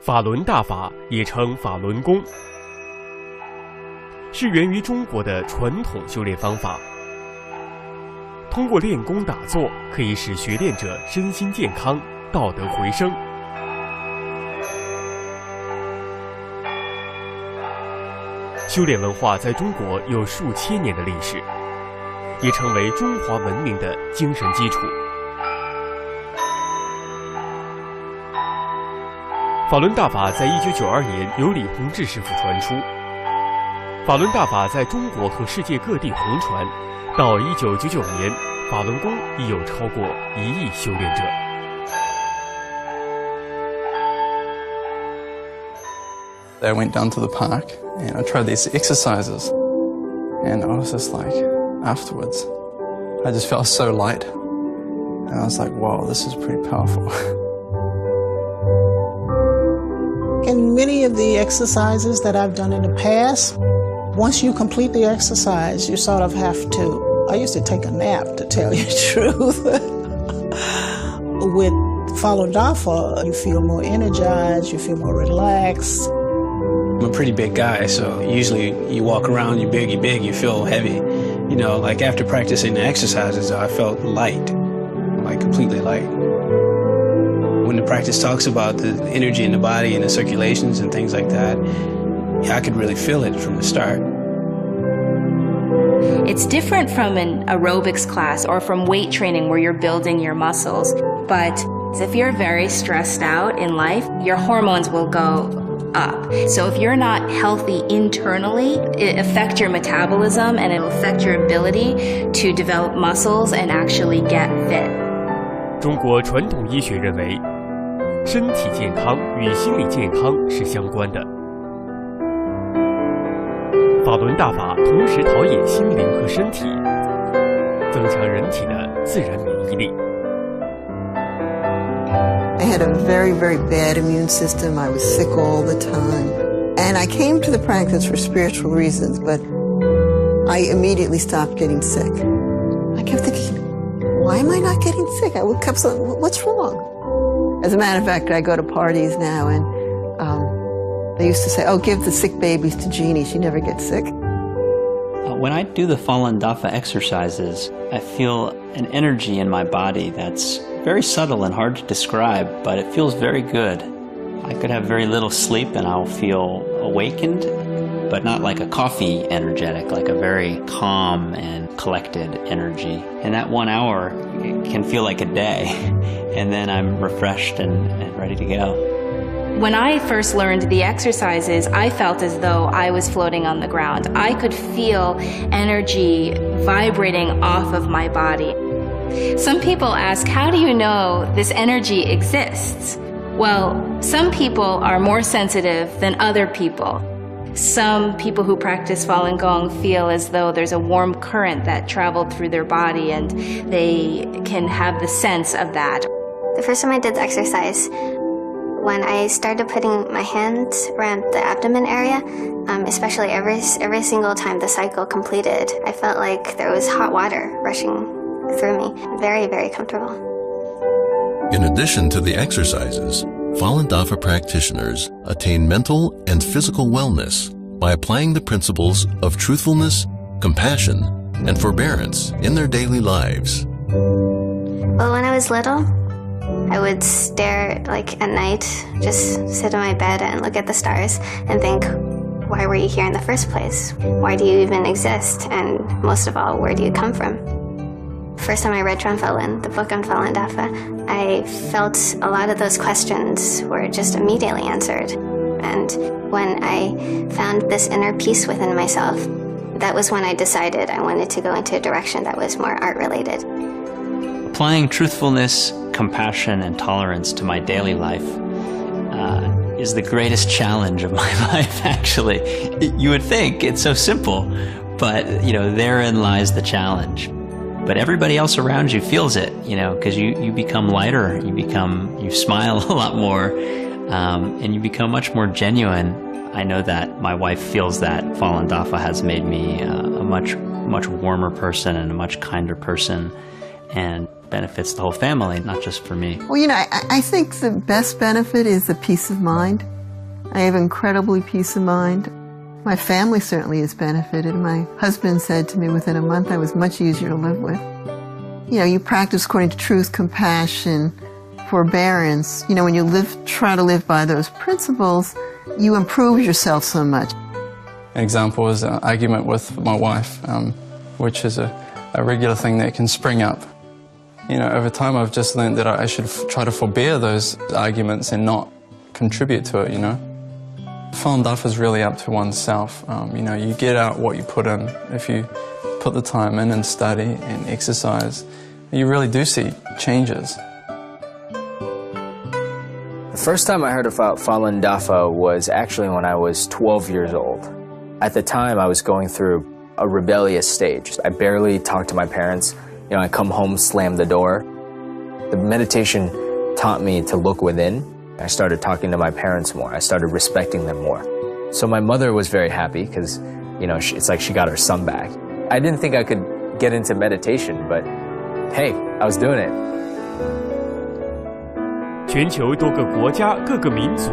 法轮大法也称法轮功，是源于中国的传统修炼方法。通过练功打坐，可以使学练者身心健康，道德回升。修炼文化在中国有数千年的历史，也成为中华文明的精神基础。法轮大法在1992年由李洪志师傅传出，法轮大法在中国和世界各地红传，到1999年，法轮功已有超过1亿修炼者。I went down to the park and I tried these exercises, and I was just like, afterwards, I just felt so light, and I was like, wow, this is pretty powerful. In many of the exercises that I've done in the past, once you complete the exercise, you sort of have to, I used to take a nap, to tell you the truth. With Falun Dafa, you feel more energized, you feel more relaxed. I'm a pretty big guy, so usually you walk around, you're big, you feel heavy. You know, like after practicing the exercises, I felt light, like completely light. When the practice talks about the energy in the body and the circulations and things like that, yeah, I could really feel it from the start. It's different from an aerobics class or from weight training where you're building your muscles. But if you're very stressed out in life, your hormones will go up. So if you're not healthy internally, it affects your metabolism and it will affect your ability to develop muscles and actually get fit. 中国传统医学认为，身体健康与心理健康是相关的。法轮大法同时陶冶心灵和身体，增强人体的自然免疫力。I had a very, very bad immune system. I was sick all the time. And I came to the practice for spiritual reasons, but I immediately stopped getting sick. I kept thinking, why am I not getting sick? I kept saying, what's wrong? As a matter of fact, I go to parties now, and they used to say, oh, give the sick babies to Jeannie. She never gets sick. When I do the Falun Dafa exercises, I feel an energy in my body that's very subtle and hard to describe, but it feels very good. I could have very little sleep and I'll feel awakened, but not like a coffee energetic, like a very calm and collected energy. And that 1 hour can feel like a day, and then I'm refreshed and ready to go. When I first learned the exercises, I felt as though I was floating on the ground. I could feel energy vibrating off of my body. Some people ask, how do you know this energy exists? Well, some people are more sensitive than other people. Some people who practice Falun Gong feel as though there's a warm current that traveled through their body and they can have the sense of that. The first time I did the exercise, when I started putting my hands around the abdomen area, especially every single time the cycle completed, I felt like there was hot water rushing through me. Very, very comfortable. In addition to the exercises, Falun Dafa practitioners attain mental and physical wellness by applying the principles of truthfulness, compassion, and forbearance in their daily lives. Well, when I was little, I would stare, like at night, just sit on my bed and look at the stars and think, why were you here in the first place? Why do you even exist? And most of all, where do you come from? First time I read Chuan Falun, the book on Falun Dafa, I felt a lot of those questions were just immediately answered. And when I found this inner peace within myself, that was when I decided I wanted to go into a direction that was more art-related. Applying truthfulness, compassion, and tolerance to my daily life is the greatest challenge of my life, actually. You would think it's so simple, but, therein lies the challenge. But everybody else around you feels it, because you become lighter, you smile a lot more, and you become much more genuine. I know that my wife feels that Falun Dafa has made me a much warmer person and a much kinder person, and benefits the whole family, not just for me. Well, I think the best benefit is the peace of mind. I have incredibly peace of mind. My family certainly has benefited. My husband said to me within a month I was much easier to live with. You know, you practice according to truth, compassion, forbearance. You know, when you try to live by those principles, you improve yourself so much. An example is an argument with my wife, which is a regular thing that can spring up. You know, over time I've just learned that I should try to forbear those arguments and not contribute to it, you know. Falun Dafa is really up to oneself. You know, you get out what you put in. If you put the time in and study and exercise, you really do see changes. The first time I heard about Falun Dafa was actually when I was 12 years old. At the time, I was going through a rebellious stage. I barely talked to my parents. You know, I come home, slam the door. The meditation taught me to look within. I started talking to my parents more. I started respecting them more. So my mother was very happy because, you know, it's like she got her son back. I didn't think I could get into meditation, but hey, I was doing it. 全球多个国家、各个民族，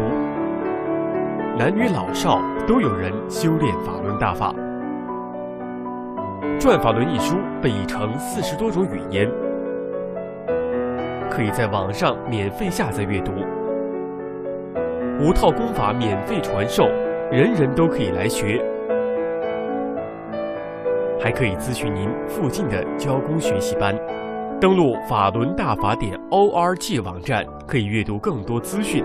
男女老少都有人修炼法轮大法。《转法轮》一书被译成40多种语言，可以在网上免费下载阅读。5套功法免费传授，人人都可以来学。还可以咨询您附近的教工学习班。登录法轮大法.org 网站，可以阅读更多资讯。